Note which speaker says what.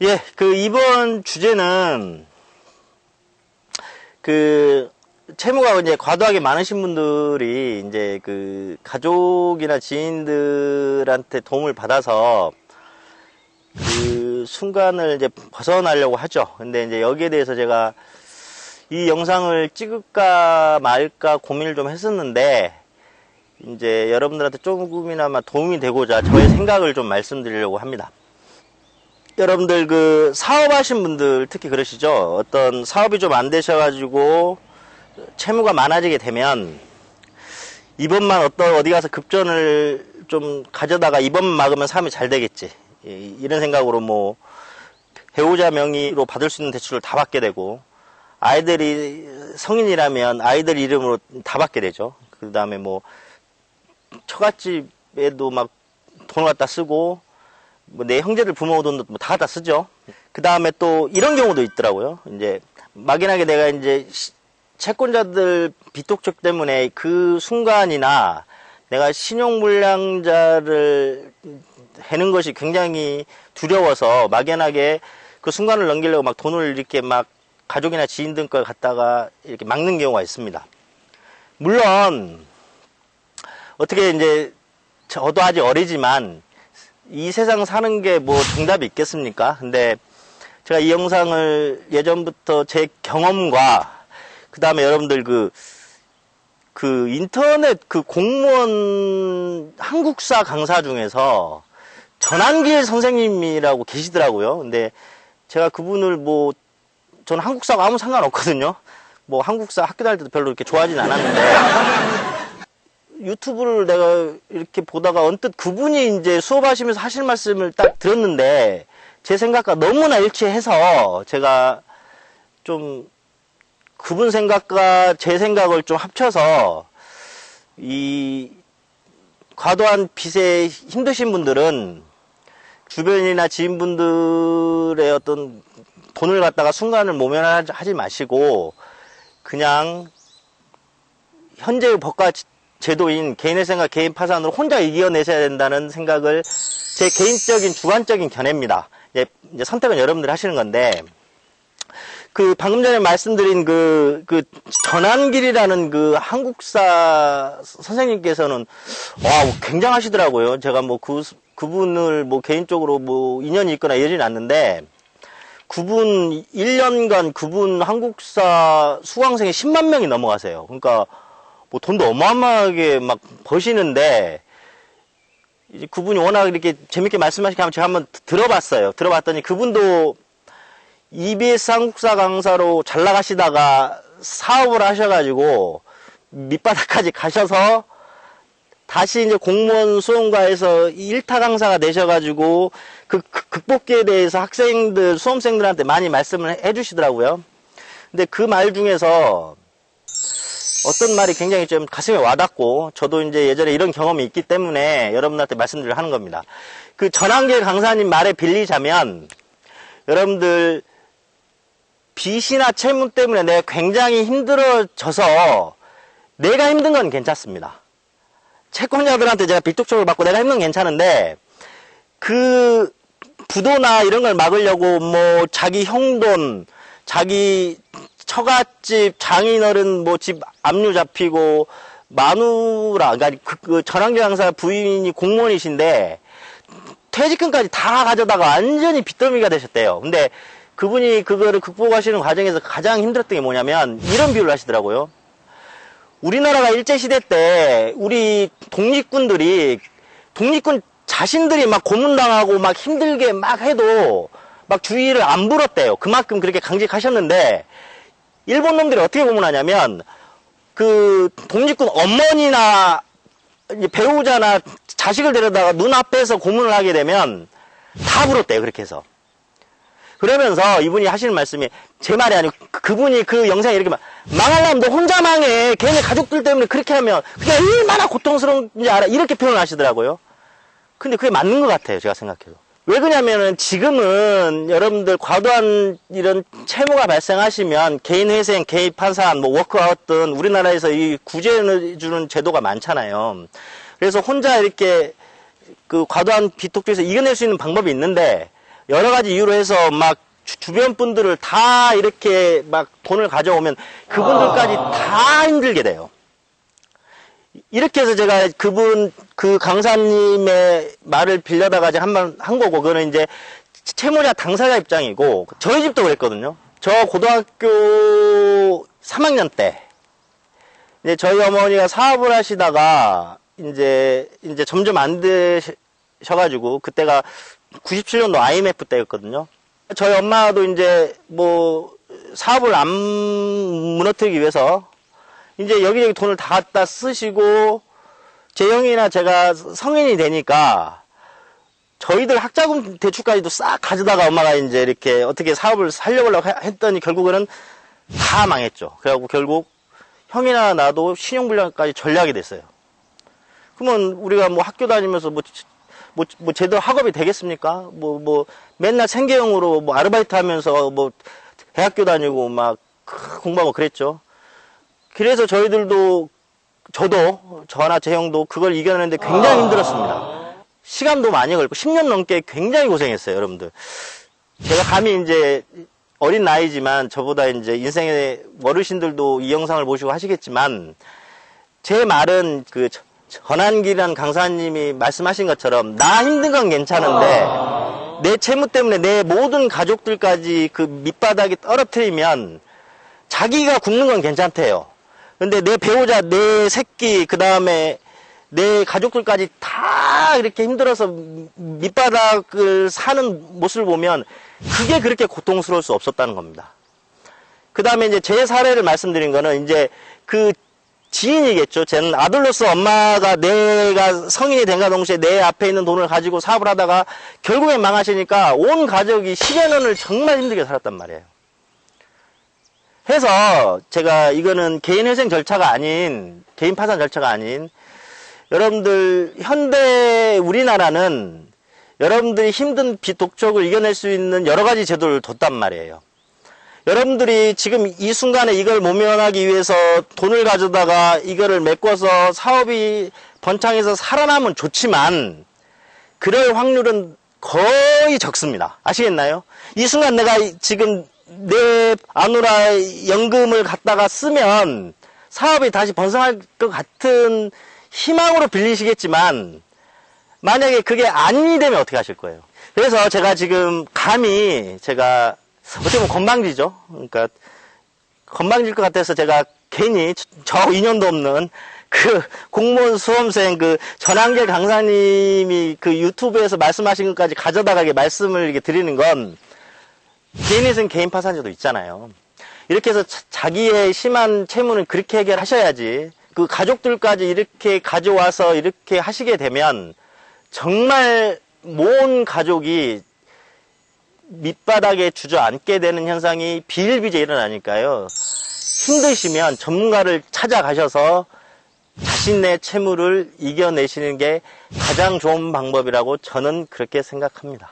Speaker 1: 예, 이번 주제는, 채무가 이제 과도하게 많으신 분들이, 이제 가족이나 지인들한테 도움을 받아서, 순간을 이제 벗어나려고 하죠. 근데 이제 여기에 대해서 제가 이 영상을 찍을까 말까 고민을 좀 했었는데, 이제 여러분들한테 조금이나마 도움이 되고자 저의 생각을 좀 말씀드리려고 합니다. 여러분들 사업하신 분들 특히 그러시죠. 어떤 사업이 좀 안 되셔가지고 채무가 많아지게 되면 이번만 어디 가서 급전을 좀 가져다가 이번만 막으면 사업이 잘 되겠지, 이런 생각으로 뭐 배우자 명의로 받을 수 있는 대출을 다 받게 되고, 아이들이 성인이라면 아이들 이름으로 다 받게 되죠. 그 다음에 뭐 처갓집에도 막 돈을 갖다 쓰고, 뭐 내 형제들 부모 돈도 다 갖다 쓰죠. 그 다음에 또 이런 경우도 있더라고요. 이제 막연하게 내가 이제 채권자들 비톡촉 때문에 그 순간이나 내가 신용불량자를 해는 것이 굉장히 두려워서 막연하게 그 순간을 넘기려고 막 돈을 이렇게 막 가족이나 지인들 걸 갖다가 이렇게 막는 경우가 있습니다. 물론 어떻게 이제 저도 아직 어리지만 이 세상 사는 게 뭐 정답이 있겠습니까? 근데 제가 이 영상을 예전부터 제 경험과 그 다음에 여러분들 인터넷 공무원 한국사 강사 중에서 전한길 선생님이라고 계시더라고요. 근데 제가 그분을 저는 한국사하고 아무 상관없거든요. 뭐 한국사 학교 다닐 때도 별로 이렇게 좋아하진 않았는데 유튜브를 내가 이렇게 보다가 언뜻 그분이 이제 수업하시면서 하실 말씀을 딱 들었는데 제 생각과 너무나 일치해서 제가 좀 그분 생각과 제 생각을 좀 합쳐서 이 과도한 빚에 힘드신 분들은 주변이나 지인분들의 어떤 돈을 갖다가 순간을 모면하지 마시고 그냥 현재의 법과 제도인 개인의 생각, 개인 파산으로 혼자 이겨내셔야 된다는 생각을 제 개인적인 주관적인 견해입니다. 이제 선택은 여러분들이 하시는 건데, 방금 전에 말씀드린 전한길이라는 한국사 선생님께서는, 굉장하시더라고요. 제가 그분을 개인적으로 인연이 있거나 이러진 않는데, 그분 1년간 그분 한국사 수강생이 10만 명이 넘어가세요. 그러니까, 돈도 어마어마하게 막 버시는데, 이제 그분이 워낙 이렇게 재밌게 말씀하시게 하면 제가 한번 들어봤어요. 들어봤더니 그분도 EBS 한국사 강사로 잘 나가시다가 사업을 하셔가지고 밑바닥까지 가셔서 다시 이제 공무원 수험가에서 1타 강사가 되셔가지고 극복기에 대해서 학생들, 수험생들한테 많이 말씀을 해주시더라고요. 근데 그 말 중에서 어떤 말이 굉장히 좀 가슴에 와닿고, 저도 이제 예전에 이런 경험이 있기 때문에 여러분들한테 말씀드리려 하는 겁니다. 전한길 강사님 말에 빌리자면, 여러분들, 빚이나 채무 때문에 내가 굉장히 힘들어져서, 내가 힘든 건 괜찮습니다. 채권자들한테 제가 빚독촉을 받고 내가 힘든 건 괜찮은데, 부도나 이런 걸 막으려고 자기 형돈, 자기 처갓집 장인어른 집 압류 잡히고 마누라, 그러니까 전한길 강사 부인이 공무원이신데 퇴직금까지 다 가져다가 완전히 빚더미가 되셨대요. 근데 그분이 그거를 극복하시는 과정에서 가장 힘들었던 게 뭐냐면 이런 비유를 하시더라고요. 우리나라가 일제시대 때 우리 독립군 자신들이 막 고문당하고 막 힘들게 막 해도 막 주의를 안 불었대요. 그만큼 그렇게 강직하셨는데 일본 놈들이 어떻게 고문하냐면 독립군 어머니나 배우자나 자식을 데려다가 눈앞에서 고문을 하게 되면 다 불었대요. 그렇게 해서. 그러면서 이분이 하시는 말씀이 제 말이 아니고 그분이 그 영상에 이렇게 망하려면 너 혼자 망해. 걔네 가족들 때문에 그렇게 하면 그게 얼마나 고통스러운지 알아. 이렇게 표현을 하시더라고요. 근데 그게 맞는 것 같아요. 제가 생각해도. 왜 그러냐면은 지금은 여러분들 과도한 이런 채무가 발생하시면 개인 회생, 개인 파산, 워크아웃 등 우리나라에서 이 구제해주는 제도가 많잖아요. 그래서 혼자 이렇게 과도한 비톡주에서 이겨낼 수 있는 방법이 있는데 여러 가지 이유로 해서 막 주변 분들을 다 이렇게 막 돈을 가져오면 그분들까지 다 힘들게 돼요. 이렇게 해서 제가 그 강사님의 말을 빌려다가 한 거고, 그거는 이제 채무자 당사자 입장이고, 저희 집도 그랬거든요. 저 고등학교 3학년 때, 이제 저희 어머니가 사업을 하시다가, 이제 점점 안 되셔가지고, 그때가 97년도 IMF 때였거든요. 저희 엄마도 이제 뭐, 사업을 안 무너뜨리기 위해서, 이제 여기저기 돈을 다 갖다 쓰시고, 제 형이나 제가 성인이 되니까, 저희들 학자금 대출까지도 싹 가져다가 엄마가 이제 이렇게 어떻게 사업을 살려보려고 했더니 결국에는 다 망했죠. 그래갖고 결국 형이나 나도 신용불량까지 전락이 됐어요. 그러면 우리가 뭐 학교 다니면서 뭐 제대로 학업이 되겠습니까? 맨날 생계형으로 뭐 아르바이트 하면서 뭐 대학교 다니고 막 공부하고 그랬죠. 그래서 저희들도, 저나 제 형도 그걸 이겨내는데 굉장히 힘들었습니다. 시간도 많이 걸리고 10년 넘게 굉장히 고생했어요, 여러분들. 제가 감히 이제 어린 나이지만 저보다 이제 인생의 어르신들도 이 영상을 보시고 하시겠지만, 제 말은 그 전한길이라는 강사님이 말씀하신 것처럼 나 힘든 건 괜찮은데 내 채무 때문에 내 모든 가족들까지 그 밑바닥에 떨어뜨리면 자기가 굶는 건 괜찮대요. 근데 내 배우자, 내 새끼, 그 다음에 내 가족들까지 다 이렇게 힘들어서 밑바닥을 사는 모습을 보면 그게 그렇게 고통스러울 수 없었다는 겁니다. 그 다음에 이제 제 사례를 말씀드린 거는 이제 그 지인이겠죠. 쟤는 아들로서 엄마가 내가 성인이 된가 동시에 내 앞에 있는 돈을 가지고 사업을 하다가 결국엔 망하시니까 온 가족이 10여 년을 정말 힘들게 살았단 말이에요. 해서 제가 이거는 개인회생 절차가 아닌, 개인 파산 절차가 아닌, 여러분들 현대 우리나라는 여러분들이 힘든 독촉을 이겨낼 수 있는 여러 가지 제도를 뒀단 말이에요. 여러분들이 지금 이 순간에 이걸 모면하기 위해서 돈을 가져다가 이거를 메꿔서 사업이 번창해서 살아남으면 좋지만 그럴 확률은 거의 적습니다. 아시겠나요? 이 순간 내가 지금 내 아누라 연금을 갖다가 쓰면 사업이 다시 번성할 것 같은 희망으로 빌리시겠지만 만약에 그게 아니 되면 어떻게 하실 거예요? 그래서 제가 지금 감히 제가 어떻게 보면 건방지죠. 그러니까 건방질 것 같아서 제가 괜히 저 인연도 없는 그 공무원 수험생 그 전한길 강사님이 그 유튜브에서 말씀하신 것까지 가져다가 말씀을 이렇게 드리는 건 개인에서는 개인 파산제도 있잖아요. 이렇게 해서 자기의 심한 채무는 그렇게 해결하셔야지 그 가족들까지 이렇게 가져와서 이렇게 하시게 되면 정말 모든 가족이 밑바닥에 주저앉게 되는 현상이 비일비재 일어나니까요. 힘드시면 전문가를 찾아가셔서 자신의 채무를 이겨내시는 게 가장 좋은 방법이라고 저는 그렇게 생각합니다.